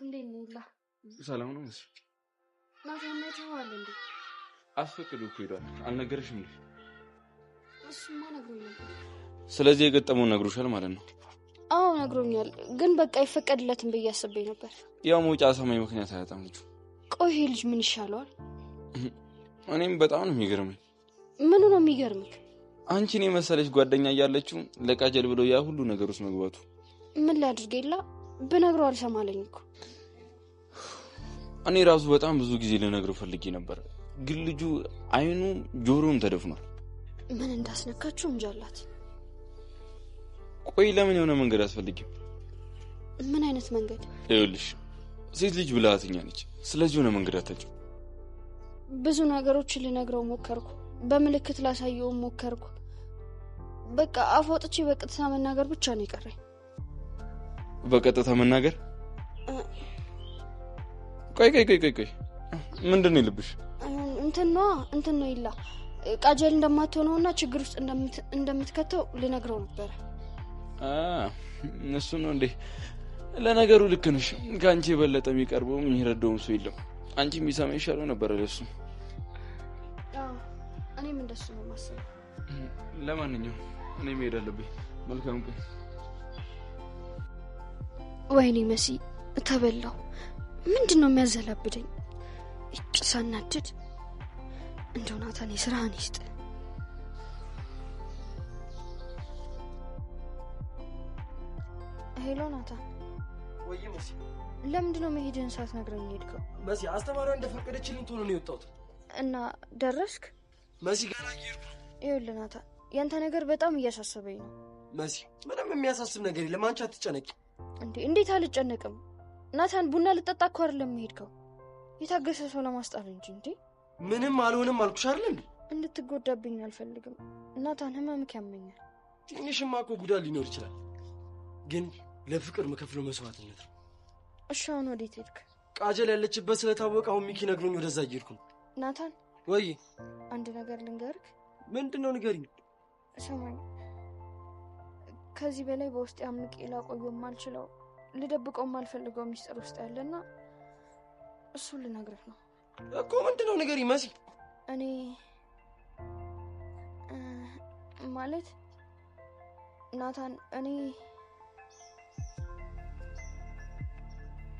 እንዴት ነውላ? ሰላም ነው። ናታን መተዋል እንዴ? አስፈቅዶ ሄዷል። አልነገረሽም እንዴ? እሱማ ነግሮኝ ነበር። ስለዚህ የገጠመው ነግሮሻል ማለት ነው? አዎ ነግሮኛል፣ ግን በቃ ይፈቀድለትም ብዬ አስቤ ነበር። ያው መውጫ ሰማይ ምክንያት አያጣም ልጁ። ቆይ ይሄ ልጅ ምን ይሻለዋል? እኔም በጣም ነው የሚገርመኝ። ምኑ ነው የሚገርምክ? አንቺን የመሰለሽ ጓደኛ እያለችው ለቃጀል ብሎ ያ ሁሉ ነገር ውስጥ መግባቱ። ምን ላድርግላ? ብነግረው አልሰማለኝ እኮ። እኔ ራሱ በጣም ብዙ ጊዜ ልነግረው ፈልጌ ነበር፣ ግን ልጁ አይኑ ጆሮም ተደፍኗል። ምን እንዳስነካችሁ እንጃላት። ቆይ ለምን የሆነ መንገድ አስፈልጊም? ምን አይነት መንገድ? ይኸውልሽ ሴት ልጅ ብልሃተኛ ነች። ስለዚህ የሆነ መንገድ አታጭ። ብዙ ነገሮችን ልነግረው ሞከርኩ፣ በምልክት ላሳየው ሞከርኩ። በቃ አፎጥቼ በቀጥታ መናገር ብቻ ነው የቀረኝ። በቀጥታ መናገር? ቆይ ምንድን ነው ልብሽ? እንትን ነው ይላ ቃጀል እንደማትሆነውና ችግር ውስጥ እንደምትከተው ልነግረው ነበር። እሱ ነው እንዴ? ለነገሩ ልክ ነሽ። ካንቺ የበለጠ የሚቀርበው የሚረዳው ሰው የለም። አንቺ የሚሰማ ይሻለው ነበር ለሱ። እኔም እንደሱ ነው ማሰብ። ለማንኛውም እኔ መሄድ አለብኝ። መልካም ቀን። ወይኔ መሲ ተበላው። ምንድነው የሚያዘላብደኝ? ሳናድድ እንደው ናታን የስራህን ይስጥ። ሄሎ ናታን። ወይ መሲ፣ ለምንድነው መሄድን ሳትነግረኝ ሄድከው? መሲ አስተማሪዋ እንደፈቀደችልኝ ቶሎ ነው የወጣሁት። እና ደረስክ? መሲ ገና እየሄድኩ። ይኸውልህ ናታን፣ ያንተ ነገር በጣም እያሳሰበኝ ነው። መሲ ምንም የሚያሳስብ ነገር የለም፣ አንቺ አትጨነቂ። እንዴት አልጨነቅም? ናታን ቡና ልጠጣ እኮ አይደለም የሄድከው፣ የታገሰ ሰው ለማስጣል እንጂ። ምንም አልሆንም አልኩሽ አይደል እንዴ? እንድትጎዳብኝ አልፈልግም ናታን፣ ህመምክ ያመኛል። ትንሽማ እኮ ጉዳት ሊኖር ይችላል፣ ግን ለፍቅር መከፍለው መስዋዕትነት ነው። እሺ አሁን ወዴት ሄድክ? ቃጀል ያለችበት ስለታወቀ አሁን ሚኪ ነግሮኝ ወደዛ እየሄድኩ ነው። ናታን ወይ አንድ ነገር ልንገርክ። ምንድነው? ንገሪኝ። ሰማኝ፣ ከዚህ በላይ በውስጥ አምቄ ላቆየው ማልችለው ልደብቀው ማልፈልገው ሚስጥር ውስጥ ያለና እሱ ልነግርህ ነው እኮ። ምንድነው? ንገሪኝ መሲ። እኔ ማለት ናታን፣ እኔ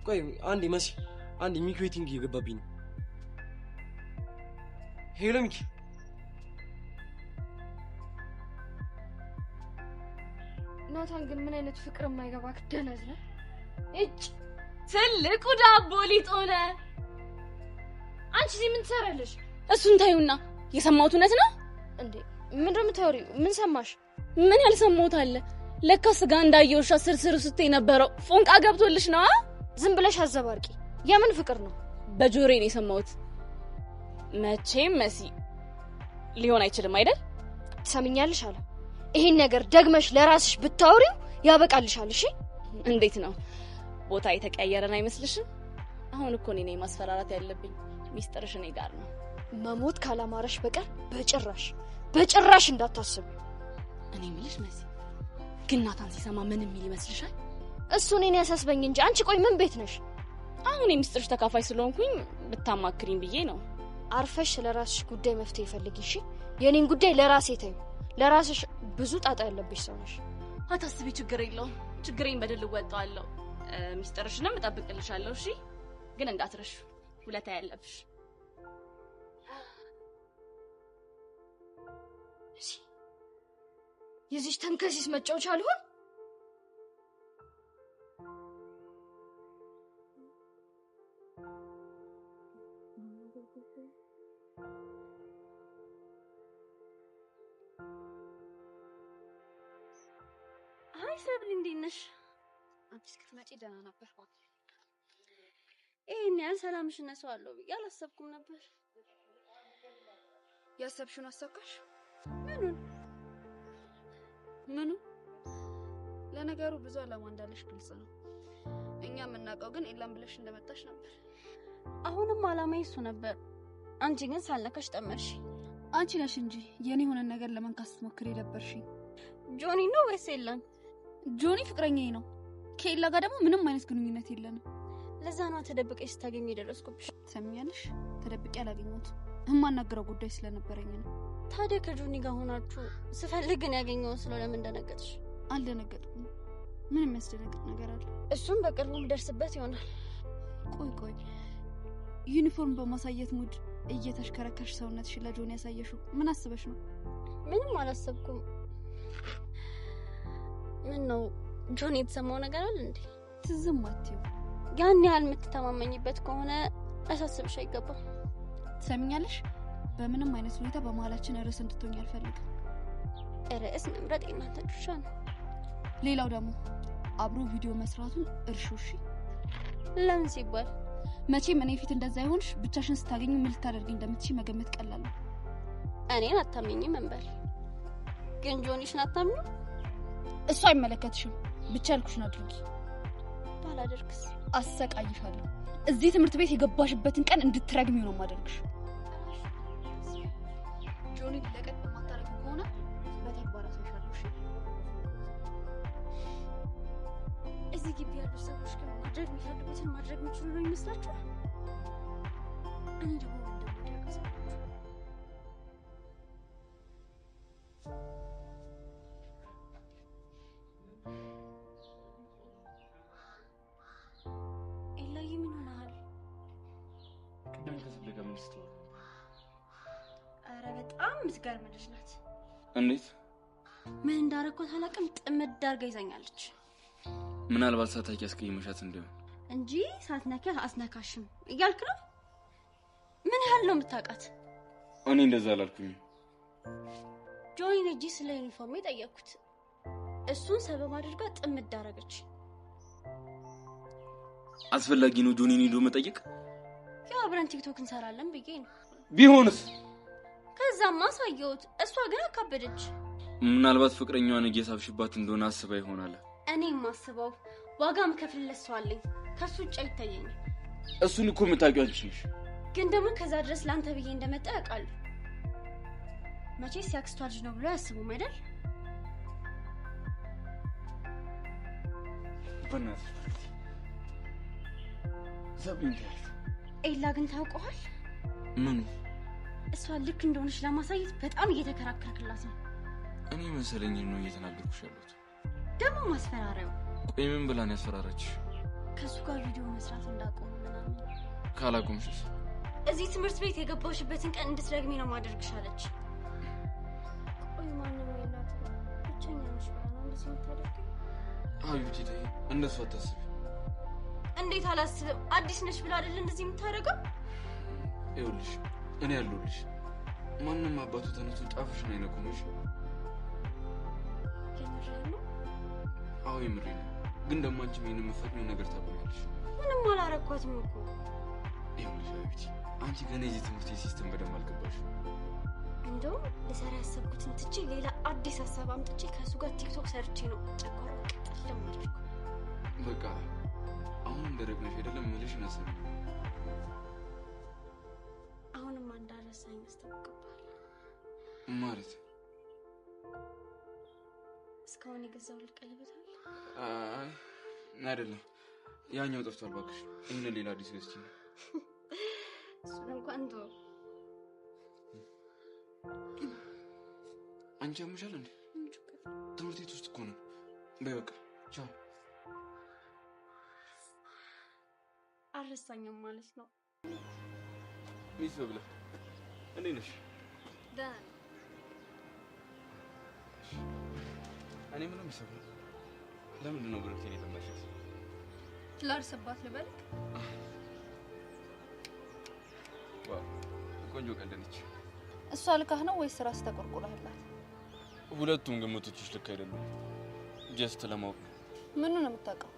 ቆይ አንዴ መሲ፣ አንዴ ሚኪ ዌቲንግ እየገባብኝ ነው። ሄሎ ሚኪ። ናታን ግን ምን አይነት ፍቅር የማይገባክ ደነዝ ነህ? ትልቁ ዳቦ ሊጥ ሆነ። አንቺ እዚህ ምን ትሰራለሽ? እሱን ታዩና የሰማሁት እውነት ነው እንዴ? ምንድነው የምታወሪው? ምን ሰማሽ? ምን ያልሰማሁት አለ? ለካ ስጋ እንዳየውሽ ስርስሩ ስትይ ነበረው ፎንቃ ገብቶልሽ ነው። ዝም ብለሽ አዘባርቂ። የምን ፍቅር ነው? በጆሮዬ ነው የሰማሁት። መቼም መሲ ሊሆን አይችልም አይደል? ሰምኛለሽ አለ። ይሄን ነገር ደግመሽ ለራስሽ ብታወሪው ያበቃልሻል። እሺ እንዴት ነው? ቦታ የተቀየረን አይመስልሽም? አሁን እኮ እኔ ነኝ ማስፈራራት ያለብኝ። ሚስጥርሽ እኔ ጋር ነው። መሞት ካላማረሽ በቀር በጭራሽ እንዳታስብ። እኔ ምልሽ መሲ፣ ግን ናታን ሲሰማ ምን የሚል ይመስልሻል? እሱ እኔን ያሳስበኝ እንጂ አንቺ ቆይ ምን ቤት ነሽ? አሁን የሚስጥርሽ ተካፋይ ስለሆንኩኝ ብታማክሪኝ ብዬ ነው። አርፈሽ ስለራስሽ ጉዳይ መፍትሄ ፈልጊ። እሺ የኔን ጉዳይ ለራሴ ተይው። ለራስሽ ብዙ ጣጣ ያለብሽ ሰው ነሽ። አታስቢ፣ ችግር የለውም። ችግሬን በደል እወጣዋለሁ። ሚስጥርሽንም እጠብቅልሻለሁ። እሺ ግን እንዳትረሹ፣ ሁለታ ያለብሽ። የዚህ ተንከሲስ መጫወቻ አልሆን። አይ ሰብል እንዴት ነሽ? አንቺ እስክትመጪ ደህና ነበር። ይሄን ያህል ሰላምሽን ነሳዋለሁ ብዬ አላሰብኩም ነበር። ያሰብሽውን አሳካሽ? ምኑ? ለነገሩ ብዙ አላማ እንዳለሽ ግልጽ ነው። እኛ የምናውቀው ግን ኤላም ብለሽ እንደመጣሽ ነበር። አሁንም አላማዬ እሱ ነበር። አንቺ ግን ሳልነካሽ ጠመርሽ። አንቺ ነሽ እንጂ የኔ ሆነ ነገር ለመንካስ ሞክሬ ደበርሽኝ። ጆኒ ነው ወይስ ኤላን? ጆኒ ፍቅረኛዬ ነው። ከኤላ ጋር ደግሞ ምንም አይነት ግንኙነት የለንም። ለዛ ነው ተደብቀሽ ስታገኝ የደረስኩብሽ። ሰሚያለሽ? ተደብቄ አላገኘሁትም። የማናገረው ጉዳይ ስለነበረኝ ነው። ታዲያ ከጆኒ ጋር ሆናችሁ ስፈልግን ያገኘው ስለምን እንደነገጥሽ? አልደነገጥኩም። ምን የሚያስደነግጥ ነገር አለ? እሱም በቅርቡ ደርስበት ይሆናል። ቆይ ዩኒፎርም በማሳየት ሙድ እየተሽከረከርሽ ሰውነትሽ ለጆኒ ያሳየሽው ምን አስበሽ ነው? ምንም አላሰብኩም። ምን ነው ጆኒ የተሰማው ነገር አለ እንዴ? ትዝም አትይው። ያን ያህል የምትተማመኝበት ከሆነ አሳስብሽ አይገባም። ትሰሚኛለሽ? በምንም አይነት ሁኔታ በመሀላችን ርዕስ እንድትሆኝ አልፈልግም። ርዕስ መምረጥ የእናንተ ድርሻ ነው። ሌላው ደግሞ አብሮ ቪዲዮ መስራቱን እርሹ። እሺ? ለምን ሲባል? መቼም እኔ ፊት እንደዛ ይሆንሽ ብቻሽን ስታገኙ ምን ልታደርጊ እንደምትችይ መገመት ቀላል ነው። እኔን አታምኚኝም እንበል፣ ግን ጆኒሽን አታምኚው? እሱ አይመለከትሽም። ብቻ ያልኩሽን አድርጊ። ባላደርግስ? አሰቃይሻለሁ። እዚህ ትምህርት ቤት የገባሽበትን ቀን እንድትረግሚው ነው የማደርግሽ። ጆኒ ለቀቅ በማታረጊ ከሆነ በተግባር አሳይሻለሁ። እሺ? እዚህ ግቢ ያሉ ሰዎች ግን ማድረግ የሚፈልጉትን ማድረግ የሚችሉ ነው ይመስላችኋል? እኔ ደግሞ እንደማደርግ ኤላዬ ምን ሆነሃል? ቅድም ከስልክ ጋር ምን ስትወራ? ኧረ በጣም የምትገርም ልጅ ናት። እንዴት? ምን እንዳረኳት አላውቅም። ጥምድ አድርጋ ይዛኛለች። ምናልባት ሳታውቂ አስቀይመሻት እንዲሆን እንጂ ሳትነኪያት አስነካሽም እያልክ ነው? ምን ያህል ነው የምታውቃት? እኔ እንደዛ አላልኩኝም። ጆኒ ነጂ ስለ ዩኒፎርም የጠየኩት እሱን ሰበብ አድርጋ ጥምድ አደረገች። አስፈላጊ ነው ጆኒን ሄዶ መጠየቅ? ያው አብረን ቲክቶክ እንሰራለን ብዬ ነው። ቢሆንስ? ከዛማ አሳየሁት። እሷ ግን አካበደች። ምናልባት ፍቅረኛዋን እየሳብሽባት እንደሆነ አስባ ይሆናል። እኔም ማስበው ዋጋም ከፍልለት ሰው አለኝ። ከሱ ውጭ አይታየኝም። እሱን እኮ የምታውቂው አንቺ ነሽ። ግን ደግሞ ከዛ ድረስ ላንተ ብዬ እንደመጣ ያውቃሉ። መቼስ ያክስቷ ልጅ ነው ብሎ ያስቡም አይደል? በእናትሽ ዘብኝ ታያለሽ። ኤላ ግን ታውቀዋል? ምኑ? እሷ ልክ እንደሆነች ለማሳየት በጣም እየተከራከርክላት ነው። እኔ መሰለኝ ነው እየተናገርኩሽ ያለሁት። ደግሞ ማስፈራሪያው። ቆይ ምን ብላ ነው ያስፈራራችሽ? ከሱ ጋር ቪዲዮ መስራት እንዳቆም ምናምን። ካላቆምሽስ? እዚህ ትምህርት ቤት የገባሽበትን ቀን እንድትረግሚ ነው ማደርግሽ አለች። ቆይ ማንም የላት ብቸኛ ነሽ ብላ ነው እንደዚህ የምታደርገው? አዩቲ ተይ፣ እንደሱ አታስቢ። እንዴት አላስብም? አዲስ ነሽ ብላ አይደል እንደዚህ የምታደርገው? ይኸውልሽ እኔ ያለሁልሽ። ማንም አባቱ ተነስቶ ጫፍሽን አይነኩምሽ። የምሬን ነው? አዎ የምሬን ነው። ግን ደግሞ አንቺም ይሄንን የምትፈቅጂው ነገር ታቆሚያለሽ። ምንም አላረኳትም እኮ። ይኸውልሽ አዩቲ፣ አንቺ ገና የዚህ ትምህርት ሲስተም በደንብ አልገባሽም። እንደውም ልሰራ ያሰብኩትን ትቼ ሌላ አዲስ ሀሳብ አምጥቼ ከሱ ጋር ቲክቶክ ሰርቼ ነው ጨጓራ ቀጥል ለማድረግ። በቃ አሁን እንደረግነሽ አይደለም ምልሽ ነሰብ አሁንም እንዳረሳኝ አስታውቅብሃል ማለት እስካሁን የገዛሁልህ ቀለበት አለ? አይ አይደለም፣ ያኛው ጠፍቷል። እባክሽ ይሄን ሌላ አዲስ ገዝቼ ነው። እሱን እንኳን ተው። አንቺ አምሻል እንዴ? ትምህርት ቤት ውስጥ እኮ ነው። በይ በቃ ቻው። አልረሳኝም ማለት ነው። ሚስ በብለ እንዴት ነሽ? ደህና ነኝ። እኔ ምንም ይሰማል። ለምንድን ነው ብሩክቴን የተመለሽት? ላርሰባት ልበልክ? ዋው ቆንጆ ቀልድ ነች። እሷ ልካህ ነው ወይስ ራስ ተቆርቁረህላት? ሁለቱም ግምቶችሽ ልክ አይደሉም። ጀስት ለማወቅ ነው። ምኑ ነው የምታውቀው?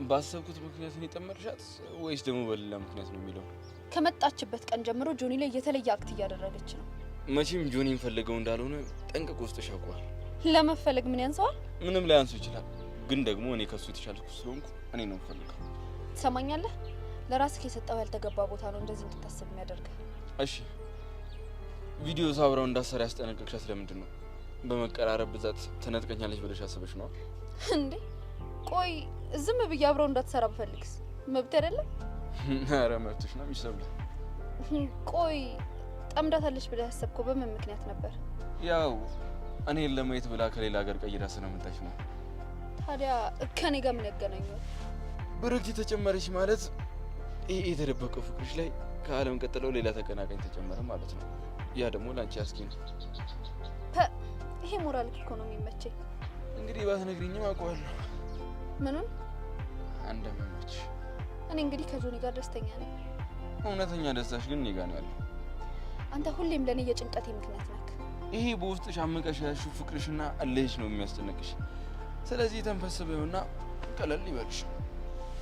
ባሰብኩት ምክንያት ነው የጠመድሻት ወይስ ደግሞ በሌላ ምክንያት ነው የሚለው? ከመጣችበት ቀን ጀምሮ ጆኒ ላይ የተለየ አክት እያደረገች ነው። መቼም ጆኒን ፈልገው እንዳልሆነ ጠንቅቆ ውስጥሽ ያውቀዋል። ለመፈለግ ምን ያንሰዋል? ምንም ላያንሱ ይችላል። ግን ደግሞ እኔ ከሱ የተሻልኩ ስለሆንኩ እኔ ነው የምፈልገው። ትሰማኛለህ? ለራስህ የሰጠው ያልተገባ ቦታ ነው እንደዚህ እንድታስብ የሚያደርገው። እሺ ቪዲዮ ሳብራው እንዳሰራ ያስጠነቀቅሻት ለምንድን ነው? በመቀራረብ ብዛት ትነጥቀኛለች ብለሽ አስበሽ ነው እንዴ? ቆይ ዝም ብዬ አብረው እንዳትሰራ ብፈልግስ መብት አይደለም? ኧረ መብትሽ ነው የሚሰብለ። ቆይ ጠምዳታለች ብለህ ያሰብከው በምን ምክንያት ነበር? ያው እኔን ለማየት ብላ ከሌላ ሀገር ቀይራ ስለመጣች ነው። ታዲያ ከኔ ጋር ምን ያገናኘው? ብሩክቲ ተጨመረች ማለት ይሄ የተደበቀው ፍቅርሽ ላይ ከዓለም ቀጥለው ሌላ ተቀናቃኝ ተጨመረ ማለት ነው። ያ ደግሞ ላንቺ አስጊ ነው። ይሄ ሞራል እኮ ነው የሚመቸኝ። እንግዲህ ባትነግሪኝም አውቀዋለሁ ምኑን እንደምመች። እኔ እንግዲህ ከጆኒ ጋር ደስተኛ ነኝ። እውነተኛ ደስታሽ ግን እኔ ጋር ነው ያለው። አንተ ሁሌም ለኔ የጭንቀቴ ምክንያት ነህ። ይሄ በውስጥሽ አመቀሽ ያልሽው ፍቅርሽና እልህሽ ነው የሚያስጨንቅሽ። ስለዚህ ተንፈስበውና ቀለል ይበልሽ።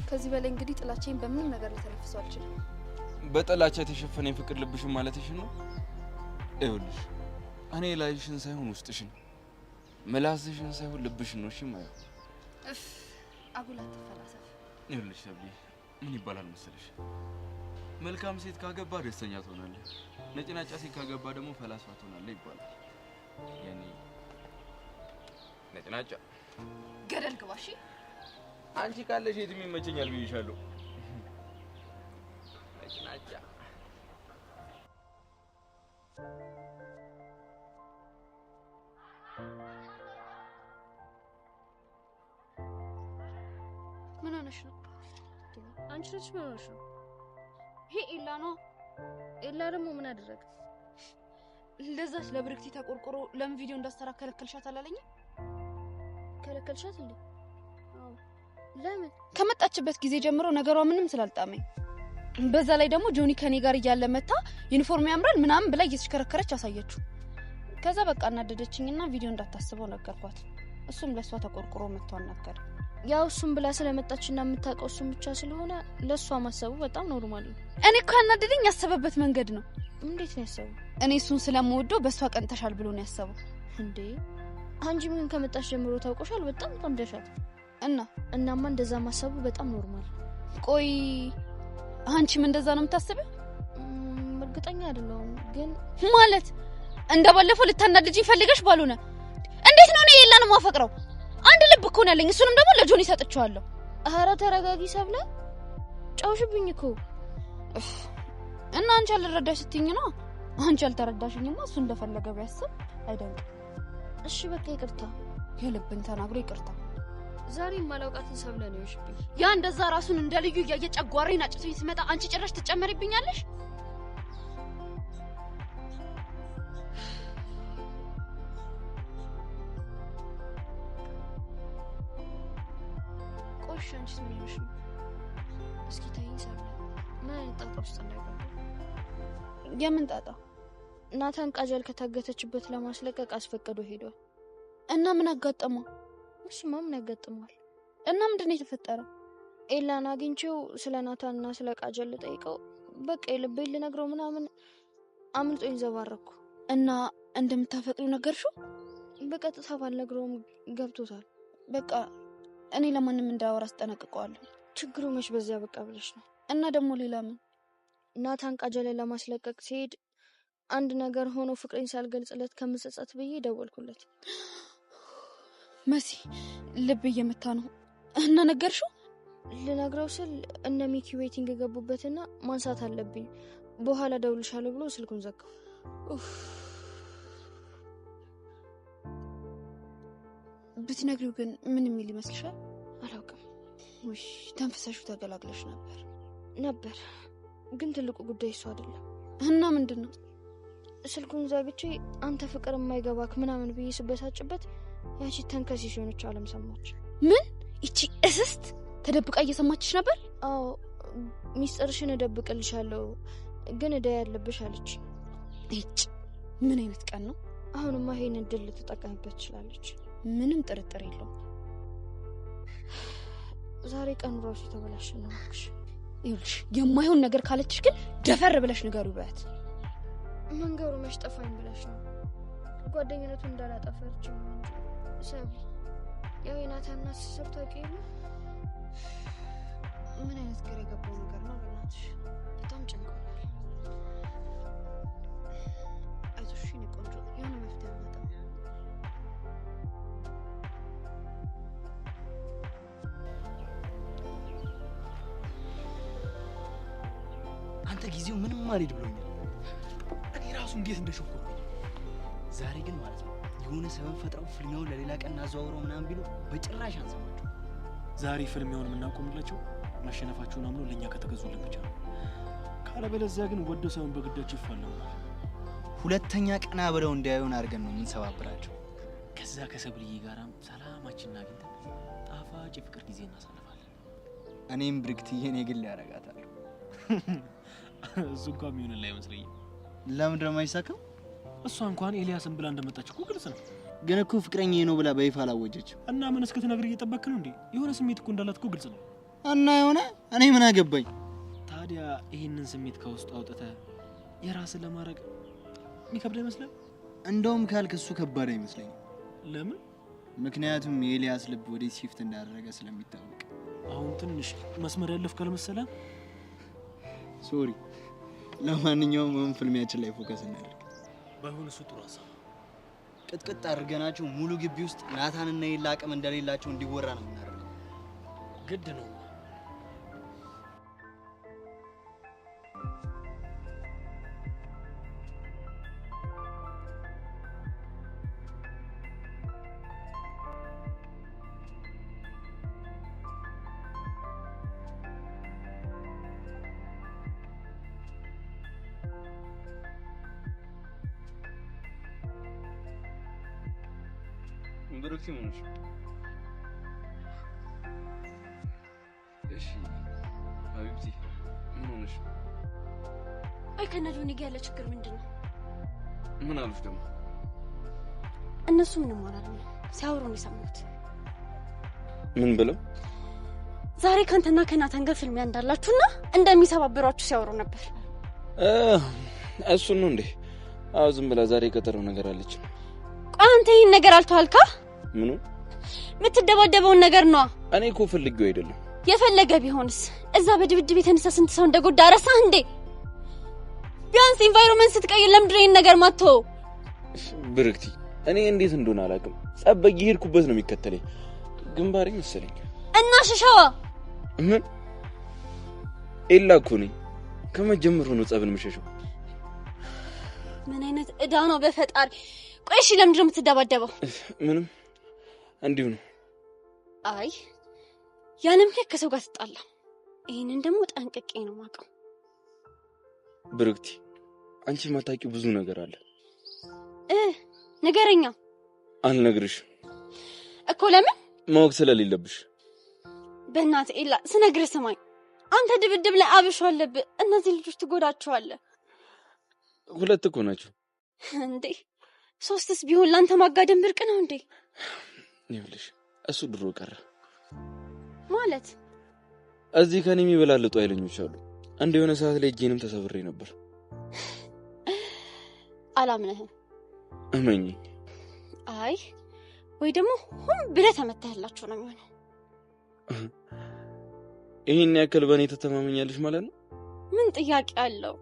ከዚህ በላይ እንግዲህ ጥላቻዬን በምንም ነገር ልተነፍሰው አልችልም። በጥላቻ የተሸፈነ ፍቅር ልብሽን ማለትሽ ነው? ይኸውልሽ እኔ ላይሽን ሳይሆን ውስጥሽን፣ ምላስሽን ሳይሆን ልብሽን ነው። እሺ ማለት አጉል አትፈላሰፍ። ይኸውልሽ ሰብሊ ምን ይባላል መሰለሽ፣ መልካም ሴት ካገባ ደስተኛ ትሆናለች፣ ነጭናጫ ሴት ካገባ ደግሞ ፈላስፋ ትሆናለች ይባላል። ያኔ ነጭናጫ ገደል ግባ። እሺ አንቺ ካለሽ የትም ይመቸኛል ብዬሻለሁ። ነጭናጫ ምን ሆነሽ ነው? አንቺ ልጅ ምን ሆነሽ ነው? ይሄ ኤላ ነው። ኤላ ደግሞ ምን አደረገ? ለዛች ለብሩክቲ ተቆርቆሮ ለምን ቪዲዮ እንዳስተራ ከለከልሻት አላለኝ? ከለከልሻት እንዴ? አዎ። ለምን? ከመጣችበት ጊዜ ጀምሮ ነገሯ ምንም ስላልጣመኝ፣ በዛ ላይ ደግሞ ጆኒ ከኔ ጋር እያለ መታ ዩኒፎርም ያምራል ምናምን ብላ እየተሽከረከረች አሳየችው። ከዛ በቃ እናደደችኝና ቪዲዮ እንዳታስበው ነገርኳት። እሱም ለሷ ተቆርቆሮ መጥቶ አናገረ። ያው እሱም ብላ ስለመጣችና የምታውቀው እሱም ብቻ ስለሆነ ለሷ ማሰቡ በጣም ኖርማል ነው። እኔ እኮ ያናደደኝ ያሰበበት መንገድ ነው። እንዴት ነው ያሰበው? እኔ እሱን ስለምወደው በሷ ቀንተሻል ብሎ ነው ያሰበው። እንዴ አንቺ ምን ከመጣሽ ጀምሮ ታውቆሻል? በጣም ጠምደሻል። እናማ እንደዛ ማሰቡ በጣም ኖርማል። ቆይ አንቺም እንደዛ ነው የምታስበው? እርግጠኛ አይደለሁም ግን ማለት እንደባለፈው ልታናድጂኝ ፈልገሽ ባልሆነ እንዴት ነው እኔ ኤላን ማፈቅረው? አንድ ልብ እኮ ነው ያለኝ። እሱንም ደግሞ ለጆኒ ሰጥቼዋለሁ። ኧረ ተረጋጊ ሰብለ፣ ጫውሽብኝ እኮ። እና አንቺ አልረዳሽ ስትይኝ ነው። አንቺ አልተረዳሽኝማ። እሱ እንደፈለገ ቢያስብ አይደንቅም። እሺ በቃ ይቅርታ። የልብን ተናግሮ ይቅርታ። ዛሬ ማላውቃትን ሰብለ ነው ይሽብኝ። ያ እንደዛ ራሱን እንደልዩ እያጨጓሬን አጭቶኝ ሲመጣ አንቺ ጭራሽ ትጨመሪብኛለሽ። ቆሽ አንቺ ምን ይሆንሽ ነው? እስኪ ታይኝ ሰብለ፣ ምን አይነት ጣጣ ውስጥ እንዳይገባ። የምን ጣጣ? ናታን ቃጀል ከታገተችበት ለማስለቀቅ አስፈቅዶ ሄዷል። እና ምን አጋጠመው? እሱማ ምን ያጋጥመዋል? እና ምንድነው የተፈጠረው? ኤላን አግኝቼው ስለ ናታንና ስለ ቃጀል ልጠይቀው በቃ የልቤን ልነግረው ምናምን አምልጦኝ ዘባረኩ። እና እንደምታፈቅሪው ነገርሽው? በቀጥታ ባልነግረውም ገብቶታል። በቃ እኔ ለማንም እንዳወራ አስጠነቅቀዋለሁ። ችግሩ መች በዚያ በቃ ብለሽ ነው? እና ደግሞ ሌላ ምን? ናታን ቃጀልን ለማስለቀቅ ሲሄድ አንድ ነገር ሆኖ ፍቅሬን ሳልገልጽለት ከምጸጸት ብዬ ደወልኩለት። መሲ ልብ እየመታ ነው። እና ነገርሽው? ልነግረው ስል እነ ሚኪ ዌቲንግ ገቡበትና ማንሳት አለብኝ በኋላ ደውልሻለሁ ብሎ ስልኩን ዘጋው። ብትነግሪው ግን ምን የሚል ይመስልሻል? አላውቅም። ውይ ተንፈሰሹ ተገላግለሽ ነበር ግን ትልቁ ጉዳይ እሱ አይደለም። እና ምንድነው? ስልኩን ዘግቼ አንተ ፍቅር የማይገባክ ምናምን ብዬ ስበሳጭበት ያቺ ተንከሲስ የሆነች አለም ሰማች። ምን? እቺ እስስት ተደብቃ እየሰማችሽ ነበር? አዎ ሚስጥርሽን እደብቅልሻለሁ ግን እዳ ያለብሽ አለች። እጭ ምን አይነት ቀን ነው? አሁንማ ይሄን እድል ልትጠቀምበት ትችላለች። ምንም ጥርጥር የለውም። ዛሬ ቀኑ ራሱ ተበላሽ ነው። ይኸውልሽ የማይሆን ነገር ካለችሽ ግን ደፈር ብለሽ ንገሩ በያት። መንገሩ መች ጠፋኝ ብለሽ ነው? ጓደኝነቱ እንዳላጠፋች ነው እንጂ ሰቢ ያው የናታንና ሲሰብ ታውቂው ምን አይነት ግራ የገባው ነገር ነው? በእናትሽ በጣም ጨንቆኛል። አይዞሽ የኔ ቆንጆ የሆነ መፍትሄ አመጣ። አንተ ጊዜው ምንም አልሄድ ብሎኛል። እኔ ራሱ እንዴት እንደሾኩ ዛሬ ግን ማለት ነው የሆነ ሰበብ ፈጥረው ፍልሚያውን ለሌላ ቀን አዘዋውረው ምናምን ቢሉ በጭራሽ አንሰማቸው። ዛሬ ፍልሚያውን የምናቆምላቸው ማሸነፋቸውን አምኖ ለኛ ከተገዙልን ብቻ ነው። ካለበለዚያ ግን ወደው ሳይሆን በግዳቸው ይፋለሙናል። ሁለተኛ ቀና ብለው እንዳያዩን አድርገን ነው የምንሰባብራቸው። ከዛ ከሰብልዬ ጋራም ሰላማችንን አግኝተን ጣፋጭ ፍቅር ጊዜ እናሳልፋለን። እኔም ብርክትዬን የግል ያረጋታለሁ። እሱ እንኳን የሚሆንልህ አይመስለኝም። ለምን ደግሞ አይሳካም? እሷ እንኳን ኤልያስን ብላ እንደመጣች እኮ ግልጽ ነው። ግን እኮ ፍቅረኛዬ ነው ብላ በይፋ አላወጀችም። እና ምን እስክትነግር እየጠበክ ነው እንዴ? የሆነ ስሜት እኮ እንዳላት እኮ ግልጽ ነው። እና የሆነ እኔ ምን አገባኝ? ታዲያ ይሄንን ስሜት ከውስጥ አውጥተህ የራስን ለማድረግ የሚከብድ አይመስልም? እንደውም ካልክ እሱ ከባድ አይመስለኝም። ለምን? ምክንያቱም የኤልያስ ልብ ወደ ሲፍት እንዳደረገ ስለሚታወቅ። አሁን ትንሽ መስመር ያለፍክ አልመሰለህም? ሶሪ። ለማንኛውም አሁን ፍልሚያችን ላይ ፎከስ እናደርግ። ባይሆን እሱ ጥሩ ሀሳብ። ቅጥቅጥ አድርገናቸው ሙሉ ግቢ ውስጥ ናታንና ኤላ አቅም እንደሌላቸው እንዲወራ ነው የምናደርገው። ግድ ነው። ብሩክቲ ምን ሆነሽ? እሺ ሀቢብቲ ምን ሆነሽ? አይ ከነጆኒ ጋር ያለ ችግር ምንድነው? ምን አሉሽ ደግሞ? እነሱ ምንም አላሉም። ሲያወሩ ነው የሰማሁት። ምን ብለው? ዛሬ ካንተና ከናታን ጋር ፍልሚያ እንዳላችሁና እንደሚሰባብሯችሁ ሲያወሩ ነበር። እሱን ነው እንዴ? አዎ ዝም ብላ ዛሬ የቀጠረው ነገር አለች። አንተ ይሄን ነገር አልተዋልካ? ምኑ? የምትደባደበውን ነገር ነው። እኔ እኮ ፈልጌው አይደለም። የፈለገ ቢሆንስ እዛ በድብድብ የተነሳ ስንት ሰው እንደጎዳ ረሳህ እንዴ? ቢያንስ ኢንቫይሮንመንት ስትቀይር ለምንድን ነው ይሄን ነገር ማተው? ብርክቲ እኔ እንዴት እንደሆነ አላውቅም። ጸብ በየሄድኩበት ነው የሚከተለኝ። ግንባሬ መሰለኝ። እና ሽሻዋ ምን? ኤላ እኮ ነኝ። ከመጀመሩ ነው ጸብን የምሸሸው። ምን አይነት እዳ ነው በፈጣሪ። ቆይ እሺ ለምንድን ነው የምትደባደበው? ምንም እንዲሁ ነው። አይ ያንም ልክ ከሰው ጋር ተጣላ። ይሄንን ደግሞ ጠንቅቄ ነው ማቀው። ብርክቲ አንቺ ማታውቂው ብዙ ነገር አለ። ነገረኛ። አልነግርሽ እኮ ለምን? ማወቅ ስለሌለብሽ። በእናትህ ኤላ ስነግርህ ስማኝ። አንተ ድብድብ ላይ አብሾ አለብህ። እነዚህ ልጆች ትጎዳቸዋለህ። ሁለት እኮ ናቸው እንዴ? ሶስትስ ቢሆን ላንተ ማጋደም ብርቅ ነው እንዴ? ይኸውልሽ እሱ ድሮ ቀረ ማለት። እዚህ ከኔ የሚበላልጡ አይለኞች አሉ። አንድ የሆነ ሰዓት ላይ እጄንም ተሰብሬ ነበር። አላምነህም። እመኚ። አይ ወይ ደግሞ ሁን ብለህ ተመታህላችሁ ነው የሚሆነው። ይሄን ያክል በእኔ ተተማመኛለሽ ማለት ነው? ምን ጥያቄ አለው?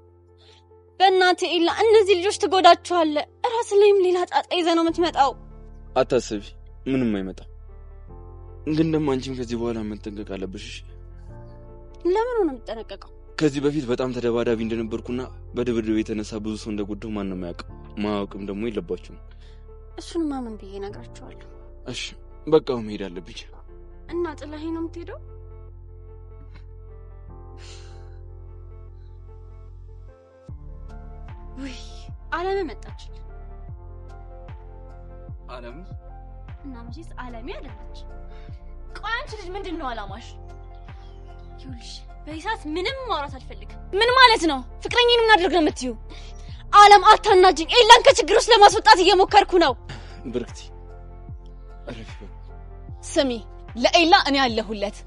በእናትህ ኤላ እነዚህ ልጆች ትጎዳቸዋለህ። እራስ ላይም ሌላ ጣጣ ይዘህ ነው የምትመጣው። አታስቢ፣ ምንም አይመጣም። ግን ደግሞ አንቺም ከዚህ በኋላ መጠንቀቅ አለብሽ። ለምን ነው የምትጠነቀቀው? ከዚህ በፊት በጣም ተደባዳቢ እንደነበርኩና በድብድብ የተነሳ ብዙ ሰው እንደጎዳው ማንም ያውቀው። ማወቅም ደግሞ የለባችሁም። እሱንማ ምን ብዬ እነግራቸዋለሁ? እሺ በቃው መሄድ አለብኝ። እና ጥላኸኝ ነው የምትሄደው? ወይ አለሜ መጣች። አለሙ? እና ምንስ አለሜ አይደለች? ቆይ አንቺ ልጅ ምንድነው አላማሽ? ይኸውልሽ በይሳት ምንም ማውራት አልፈልግም። ምን ማለት ነው? ፍቅረኛዬን ምን አድርግ ነው የምትዩ? አለም አታናጅኝ። ኤላን ከችግር ውስጥ ለማስወጣት እየሞከርኩ ነው። ብርክቲ አረፍ። ስሚ ለኤላ እኔ አለሁለት።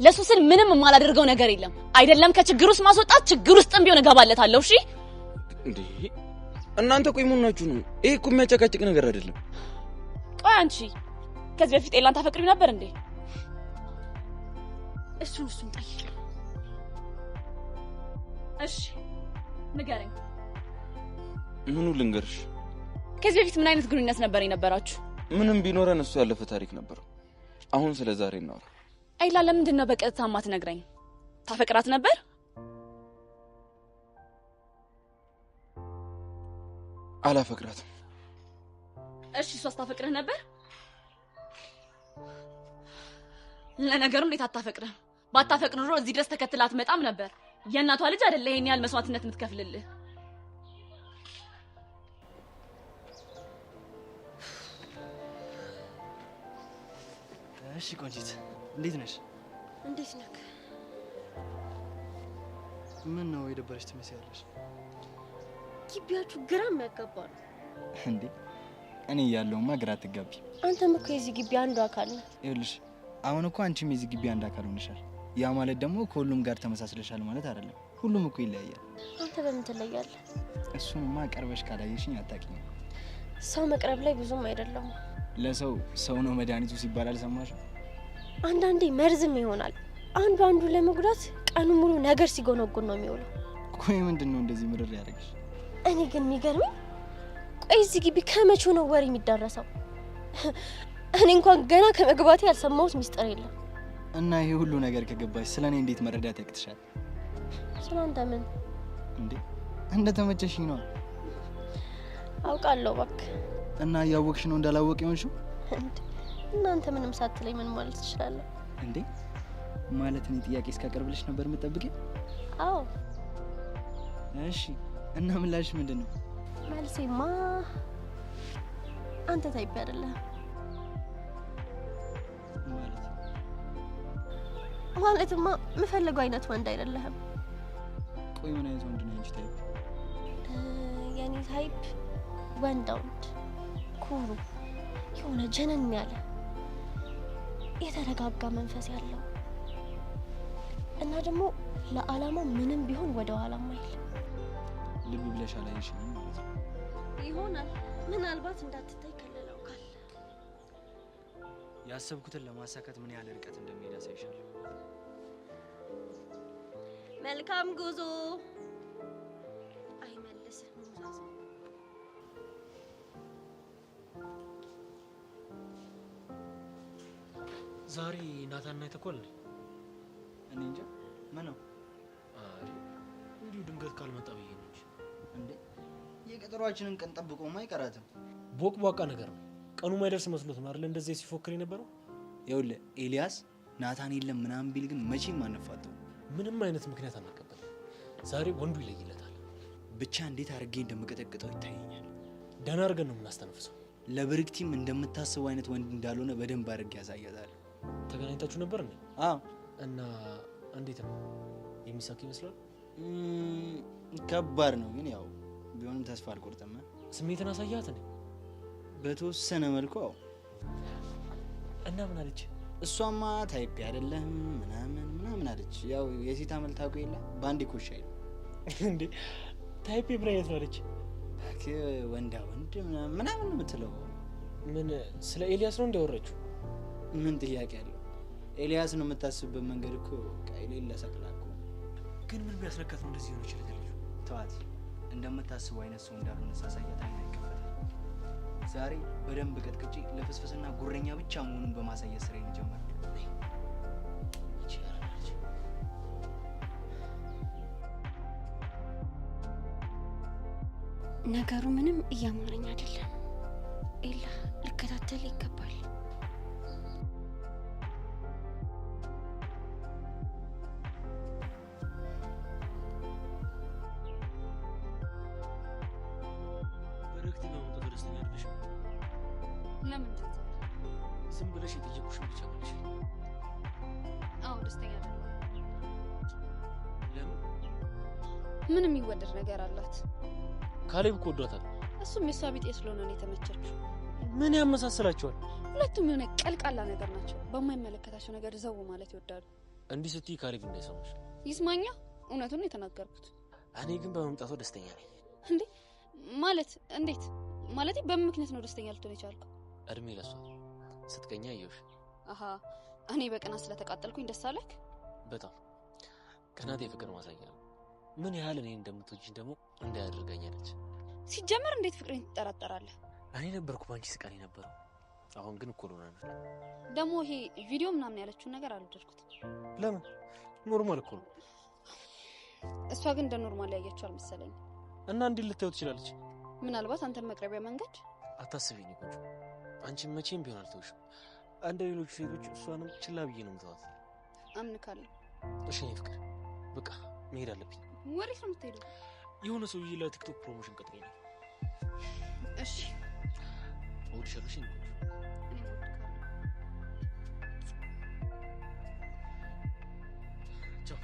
ለሱ ስል ምንም የማላደርገው ነገር የለም። አይደለም ከችግር ውስጥ ማስወጣት ችግር ውስጥም ቢሆን እገባለታለሁ። እሺ እንዴ እናንተ ቆይ ምን ሆናችሁ ነው? ይሄ እኮ የሚያጨቃጭቅ ነገር አይደለም። ቆይ አንቺ ከዚህ በፊት ኤላን ታፈቅሪው ነበር እንዴ? እሱን ጠይቅ። እሺ ንገረኝ። ምኑ ልንገርሽ? ከዚህ በፊት ምን አይነት ግንኙነት ነበር የነበራችሁ? ምንም ቢኖረን እሱ ያለፈ ታሪክ ነበር። አሁን ስለ ዛሬ እናወራ። ኤላ ለምንድን ነው በቀጥታ ማትነግረኝ? ታፈቅራት ነበር? አላፈቅራትም። እሺ እሷስ ታፈቅርህ ነበር? ለነገሩ እንዴት አታፈቅርህ? ባታፈቅር ኑሮ እዚህ ድረስ ተከትላ አትመጣም ነበር። የእናቷ ልጅ አይደለ ይሄን ያህል መስዋዕትነት የምትከፍልልህ? እሺ ቆንጂት እንዴት ነሽ? እንዴት ነህ? ምን ነው የደበረሽ ትመስያለሽ? ግቢያችሁ ግራ የሚያጋባ ነው እንዴ? እኔ ያለውማ ግራ አትጋቢ። አንተም እኮ የዚህ ግቢ አንዱ አካል ነህ። ይኸውልሽ አሁን እኮ አንቺም የዚህ ግቢ አንድ አካል ሆነሻል። ያ ማለት ደግሞ ከሁሉም ጋር ተመሳስለሻል ማለት አይደለም። ሁሉም እኮ ይለያያል። አንተ በምን ትለያለህ? እሱንማ ቀርበሽ ካላየሽኝ አታውቂኝም። ሰው መቅረብ ላይ ብዙም አይደለም። ለሰው ሰው ነው መድኃኒቱ ሲባል አልሰማሽም? አንዳንዴ መርዝም ይሆናል። አንዱ ለመጉዳት ቀኑ ሙሉ ነገር ሲጎነጉን ነው የሚውለው። ቆይ ምንድን ነው እንደዚህ ምርር ያደርግሽ? እኔ ግን የሚገርመኝ ቆይ እዚህ ግቢ ከመቼ ነው ወሬ የሚዳረሰው? እኔ እንኳን ገና ከመግባቴ ያልሰማሁት ሚስጥር የለም። እና ይሄ ሁሉ ነገር ከገባሽ ስለኔ እንዴት መረዳት ያቅትሻል? ስለአንተ ምን እንዴ? እንደተመቸሽኝ ነው አውቃለሁ። እባክህ እና እያወቅሽ ነው እንዳላወቅ ይሆንሽው? እናንተ ምንም ሳትለኝ ምን ማለት ትችላለህ እንዴ? ማለት እኔ ጥያቄ እስካቀርብልሽ ነበር የምጠብቂኝ? አዎ። እሺ እና ምላሽ ምንድን ነው? መልሴማ አንተ ታይፕ አይደለህ ማለትማ የምፈልገው አይነት ወንድ አይደለህም። ቆይ ምን አይነት ወንድ ነው አንቺ ታይፕ? የኔ ታይፕ ወንድ ኩሩ፣ የሆነ ጀነን ያለ የተረጋጋ መንፈስ ያለው እና ደግሞ ለዓላማው ምንም ቢሆን ወደ ኋላ ማይል። ልብ ብለሽ አላየሽኝም ማለት ነው? ይሆናል ምናልባት እንዳትታይ ከለለው ካለ ያሰብኩትን ለማሳካት ምን ያህል ርቀት እንደሚሄድ አሳይሻለሁ። መልካም ጉዞ። አይመልስም ሙዛዝ። ዛሬ ናታንና የተኮል እኔ እንጃ ምን ነው? አይ እንዲሁ ድንገት ካልመጣ ብዬ ነው እንዴ? የቀጠሯችንን ቀን ጠብቆማ አይቀራትም። ቦቅቧቃ ነገር ነው። ቀኑ ማይደርስ መስሎት ነው አይደል እንደዚህ ሲፎክር የነበረው? ይኸውልህ ኤልያስ ናታን የለም ምናምን ቢል ግን መቼም አንፋጠው። ምንም አይነት ምክንያት አናቀበልም። ዛሬ ወንዱ ይለይለታል። ብቻ እንዴት አድርጌ እንደምቀጠቅጠው ይታየኛል። ደህና አድርገን ነው የምናስተነፍሰው። ለብርክቲም እንደምታስበው አይነት ወንድ እንዳልሆነ በደንብ አድርጌ ያሳያታል። ተገናኝታችሁ ነበር እንዴ? አዎ። እና እንዴት ነው የሚሳካ ይመስላል? ከባድ ነው ግን ያው ቢሆንም ተስፋ አልቆርጥም። ስሜትን አሳያት እንዴ? በተወሰነ መልኩ አዎ። እና ምን አለች? እሷማ ታይፕ አይደለም ምናምን አለች። ያው የሴት አመል ታውቁ የለ ባንዲ ኮሻ ይሉ እንዴ? ታይፕ ብራይት ነው አለች። ወንዳ ወንድ ምናምን ነው የምትለው። ምን ስለ ኤልያስ ነው እንዲያወራችሁ? ምን ጥያቄ አለው? ኤልያስ ነው የምታስብበት መንገድ እኮ ቃይሌን ለሰቅላኩ። ግን ምን ቢያስነካት ነው እንደዚህ ሆነች? ለልጁ ተዋት። እንደምታስበው አይነት ሰው እንዳልሆነ ሳሳያት አይና ይከፈታል። ዛሬ በደንብ ቀጥቅጬ ለፍስፍስና ጉረኛ ብቻ መሆኑን በማሳየት ስራ ይጀምራል። ነገሩ ምንም እያማረኝ አይደለም። ኤላ ልከታተል ይገባል። በረክቲ በመምጣቱ ደስተኛ አይደለሽም? ለምን ዝም ብለሽ የጠየቁሽን ብቻ መልሽ። አዎ ደስተኛ አይደለም። ለምን? ምን የሚወደድ ነገር አላት? ካሌብ እኮ ወዷታል። እሱም የሷ ቢጤ ስለሆነ ነው የተመቸችው። ምን ያመሳስላቸዋል? ሁለቱም የሆነ ቀልቃላ ነገር ናቸው። በማይመለከታቸው ነገር ዘው ማለት ይወዳሉ። እንዲህ ስትይ ካሌብ እንዳይሰማሽ። ይስማኛ፣ እውነቱን ነው የተናገርኩት። እኔ ግን በመምጣቱ ደስተኛ ነኝ። እንዴ ማለት እንዴት? ማለት በምን ምክንያት ነው ደስተኛ ልትሆን የቻልከው? እድሜ ለሷ ስትቀኛ አየሁሽ። አሃ እኔ በቀና ስለተቃጠልኩኝ ደስ አለክ? በጣም ከናቴ ፍቅር ማሳያ ነው። ምን ያህል እኔ እንደምትወጂኝ ደግሞ እንዳያደርጋኛለች። ሲጀመር እንዴት ፍቅሬን ትጠራጠራለህ? እኔ ነበርኩ ባንቺ ስቃል የነበረው። አሁን ግን እኮ ሆነናል። ደግሞ ይሄ ቪዲዮ ምናምን ያለችውን ነገር አልወደድኩት። ለምን? ኖርማል እኮ ነው። እሷ ግን እንደ ኖርማል ያያችሁ አልመሰለኝም። እና እንዴት ልታዩ ትችላለች? ምናልባት አንተን መቅረቢያ መንገድ። አታስቢኝ ቆንጆ፣ አንቺ መቼም ቢሆን አልተውሽም። አንድ ሌሎች ሴቶች እሷንም ችላ ብዬ ነው የምተዋት። አምንካለሁ። እሺ የኔ ፍቅር በቃ መሄድ አለብኝ። ወዴት ነው የምትሄደው? የሆነ ሰውዬ ለቲክቶክ ፕሮሞሽን ቀጥሮኝ ነው። እሺ እወድሻለሁ እሺ ቆንጆ። ቻው።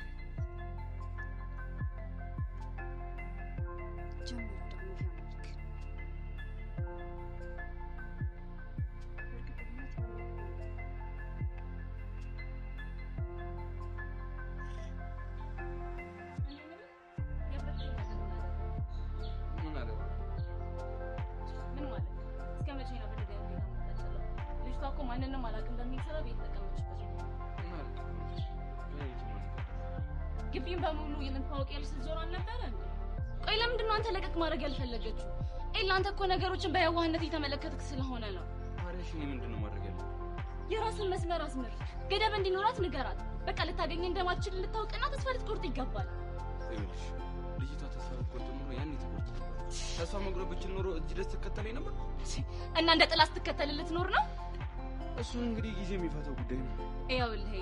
ማንንም አላውቅም በሚል ሰበብ የተጠቀመችበት ግቢን በሙሉ የምታውቅ ያልስ ዞር አልነበረ እንዴ? ቆይ ለምንድን ነው አንተ ለቀቅ ማድረግ ያልፈለገችው? አንተ እኮ ነገሮችን በየዋህነት እየተመለከትክ ስለሆነ ነው። ታዲያ እኔ ምንድን ነው ማድረግ ያለብኝ? የራስን መስመር አስምር፣ ገደብ እንዲኖራት ንገራት። በቃ ልታገኝ እንደማትችል ልታውቅና ተስፋ ልትቆርጥ ይገባል። ይኸውልሽ ልጅቷ ተስፋ ልትቆርጥ ኖሮ ያኔ ትቆርጥ ነበር። ተስፋ መቁረጥ ብችል ኖሮ እዚህ ድረስ ትከተለኝ ነበር እና እንደ ጥላ ስትከተል ልትኖር ነው። እሱን እንግዲህ ጊዜ የሚፈታው ጉዳይ ነው። ይኸውልህ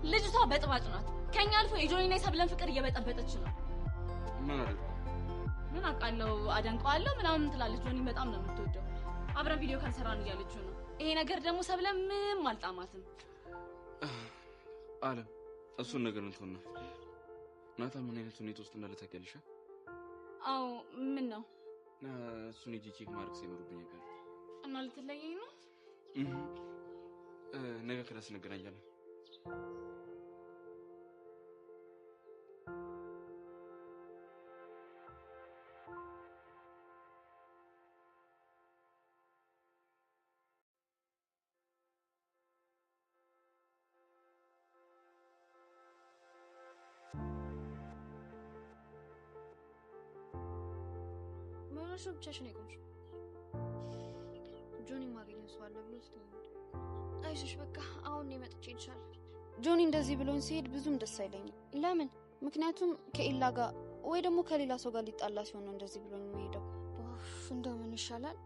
ልጅቷ በጥባጭ ናት። ከኛ አልፎ የጆኒና የሰብለን ፍቅር እየበጠበጠች ነው። ምን አደረኩ? ምን አውቃለሁ፣ አደንቀዋለሁ ምናምን ትላለች። ጆኒ በጣም ነው የምትወደው። አብረን ቪዲዮ ካልሰራን እያለችው ነው። ይሄ ነገር ደግሞ ሰብለን ምንም አልጣማትም። አለም እሱን ነገር እንትሆና ናታ ምን አይነት ሁኔታ ውስጥ እንዳለ ታውቂያለሽ? አዎ ምን ነው? እሱን ቼክ ማድረግ ሲኖርብኝ አይቀር እና ልትለየኝ ነው? ነገ ክላስ እንገናኛለን። ምንሽ ብቻሽን የቆምሽው? ጆኒ ማግኘት ሰው አለ ብሎ ስትሆን አይዞሽ በቃ አሁን ነው መጥቼ ይቻላል። ጆኒ እንደዚህ ብሎኝ ሲሄድ ብዙም ደስ አይለኝም። ለምን? ምክንያቱም ከኤላ ጋር ወይ ደግሞ ከሌላ ሰው ጋር ሊጣላ ሲሆን ነው እንደዚህ ብሎኝ የሚሄደው። እንደው ምን ይሻላል?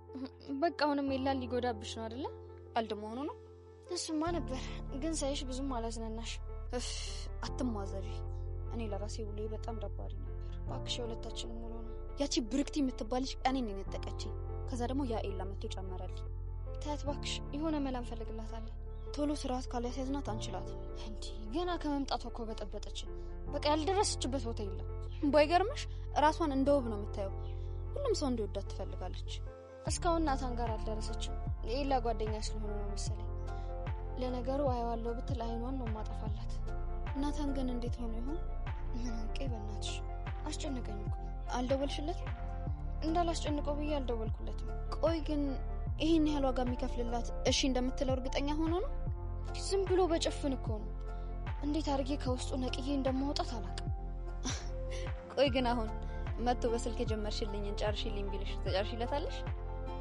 በቃ አሁንም ኤላ ሊጎዳብሽ ነው አይደለ? ቀልድ መሆኑ ነው። እሱማ ነበር ግን ሳይሽ ብዙም አላዝናናሽ። አትሟዘሪ። እኔ ለራሴ ውሎዬ በጣም ደባሪ ነበር። እባክሽ የሁለታችንም ውሎ ነው። ያቺ ብርክቲ የምትባልሽ ቀኔን ነው የነጠቀችኝ። ከዛ ደግሞ ያ ኤላ መጥቶ ጨመረልኝ። ታያት እባክሽ፣ የሆነ መላ እንፈልግላታለን። ቶሎ ስርዓት ካላስያዝናት አንችላት። እንዴ ገና ከመምጣቷ እኮ በጠበጠችን። በቃ ያልደረሰችበት ቦታ የለም። ባይገርምሽ ራሷን እንደ ውብ ነው የምታየው። ሁሉም ሰው እንዲወዳት ትፈልጋለች። እስካሁን ናታን ጋር አልደረሰችም። የኤላ ጓደኛ ስለሆነ ነው መሰለኝ። ለነገሩ አየዋለሁ ብትል አይኗን ነው ማጠፋላት። ናታን ግን እንዴት ሆኖ ይሆን? ምን አውቄ። በእናትሽ አስጨነቀኝ እኮ። አልደወልሽለትም? እንዳላስጨንቀው ብዬ አልደወልኩለትም። ቆይ ግን ይሄን ያህል ዋጋ የሚከፍልላት እሺ እንደምትለው እርግጠኛ ሆኖ ነው? ዝም ብሎ በጭፍን እኮ ነው። እንዴት አድርጌ ከውስጡ ነቅዬ እንደማውጣት አላውቅም። ቆይ ግን አሁን መጥቶ በስልክ የጀመርሽልኝን ጨርሽልኝ ቢልሽ ተጨርሽለታለሽ?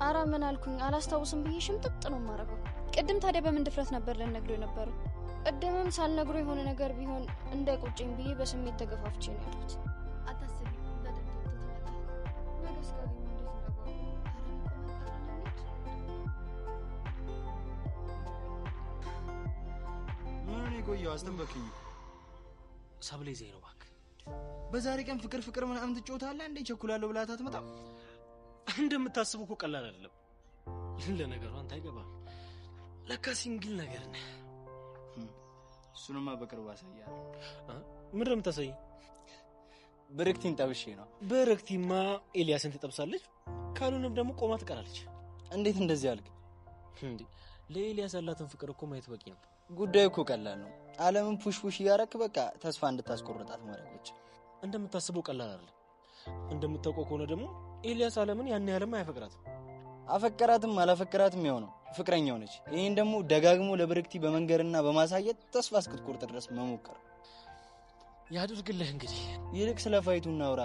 አራ ምን አልኩኝ አላስታውስም ብዬ ሽምጥጥ ነው የማደርገው። ቅድም ታዲያ በምን ድፍረት ነበር ልነግረው የነበረው? ቅድምም ሳልነግሮ የሆነ ነገር ቢሆን እንዳይቆጨኝ ብዬ በስሜት ተገፋፍቼ ነው ያልኩት። አታስቢ፣ በደንብ ትመጣ ነገ እስካገኘ እንዴት እንደባው ምን ይቆየው? አስተንበክኝ ሰብለ ይዘኝ ነው እባክህ። በዛሬ ቀን ፍቅር ፍቅር ምናምን ትጫወታለህ እንዴ? ቸኩላለሁ ብላት አትመጣም? እንደምታስበው እኮ ቀላል አይደለም። ለነገሩ አንተ አይገባም። ለካ ሲንግል ነገር ነህ። እሱንማ በቅርቡ አሳያለሁ። ምንድን ነው የምታሳይኝ? ብርክቲን ጠብሼ ነው። ብርክቲማ ኤልያስን ትጠብሳለች፣ ካልሆነም ደግሞ ቆማ ትቀራለች። እንዴት እንደዚህ አልክ እንዴ? ለኤልያስ ያላትን ፍቅር እኮ ማየት በቂ ነው። ጉዳዩ እኮ ቀላል ነው። ዓለምን ፑሽ ፑሽ እያረክ በቃ ተስፋ እንድታስቆርጣት ማድረጎች። እንደምታስበው ቀላል አይደለም። እንደምታውቀው ከሆነ ደግሞ ኤልያስ ዓለምን ያን ያህልም አያፈቅራትም። አፈቀራትም አላፈቀራትም የሆነው ፍቅረኛው ነች። ይሄን ደግሞ ደጋግሞ ለብርክቲ በመንገርና በማሳየት ተስፋ እስክትቆርጥ ድረስ መሞከር ያድርግልህ። እንግዲህ ይልቅ ስለ ፋይቱ እናውራ።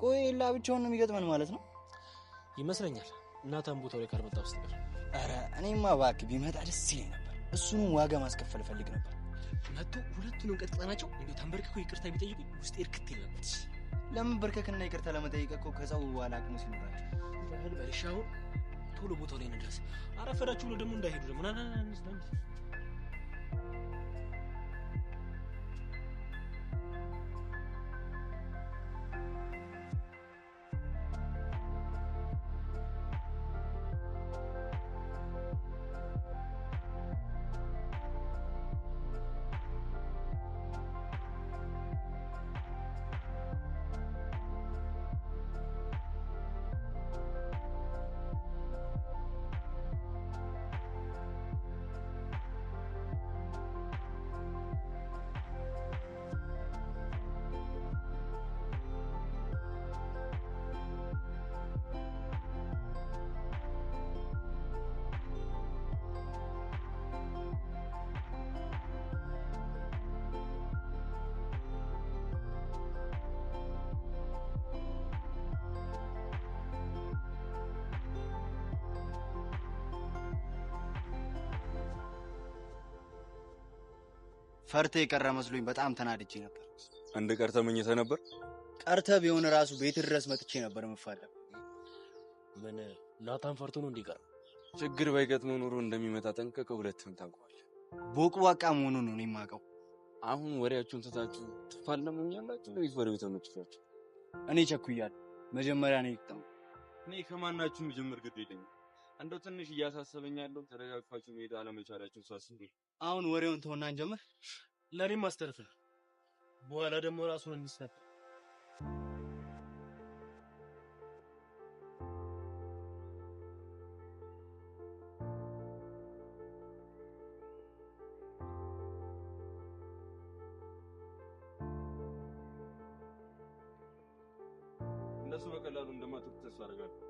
ቆይ ኤላ ብቻውን ነው የሚገጥመን ማለት ነው ይመስለኛል። እናታን ቦታው ላይ ካልመጣ በስተቀር። ኧረ እኔማ እባክህ ቢመጣ ደስ ይለኝ ነበር። እሱንም ዋጋ ማስከፈል ፈልግ ነበር። መጥቶ ሁለቱንም ቀጥቅጠናቸው እንዴ ተንበርክከው ይቅርታ ቢጠይቁኝ ውስጥ እርክት ይል ነበር። ለምን በርከክና ይቅርታ ለመጠየቅ እኮ ከዛው በኋላ አቅሙ ሲኖራቸው ምን በልሻው ቶሎ ቦታው ላይ እንድረስ። አረፈዳችሁ ብሎ ደግሞ እንዳይሄዱ ደግሞ ና ና ና ፈርተ የቀረ መስሎኝ በጣም ተናድጄ ነበር። እንደ ቀርተ መኝተ ነበር። ቀርተ ቢሆን ራሱ ቤት ድረስ መጥቼ ነበር የምፋለም። ምን ናታን ፈርቶ ነው እንዲቀር? ችግር ባይገጥመው ኑሮ እንደሚመጣ ጠንቀቀው ሁለትም ታውቀዋል። ቦቅቧቃ መሆኑን ነው እኔ የማውቀው። አሁን ወሬያችሁን ትታችሁ ትፋለሙኛላችሁ ወይስ ወሬው ተመችቷችሁ? እኔ ቸኩያለሁ። መጀመሪያ እኔ ይቅጠም። እኔ ከማናችሁም ጅምር ግድ የለኝም። እንደው ትንሽ እያሳሰበኝ ያለው ተረጋግፋችሁ መሄድ አለመቻላችሁ ሳስብ። አሁን ወሬውን ተውና እንጀምር። ለኔም ማስተርፍ በኋላ ደግሞ ራሱን እንስነፍ። እነሱ በቀላሉ እንደማትወጡ ተስፋ አደርጋለሁ።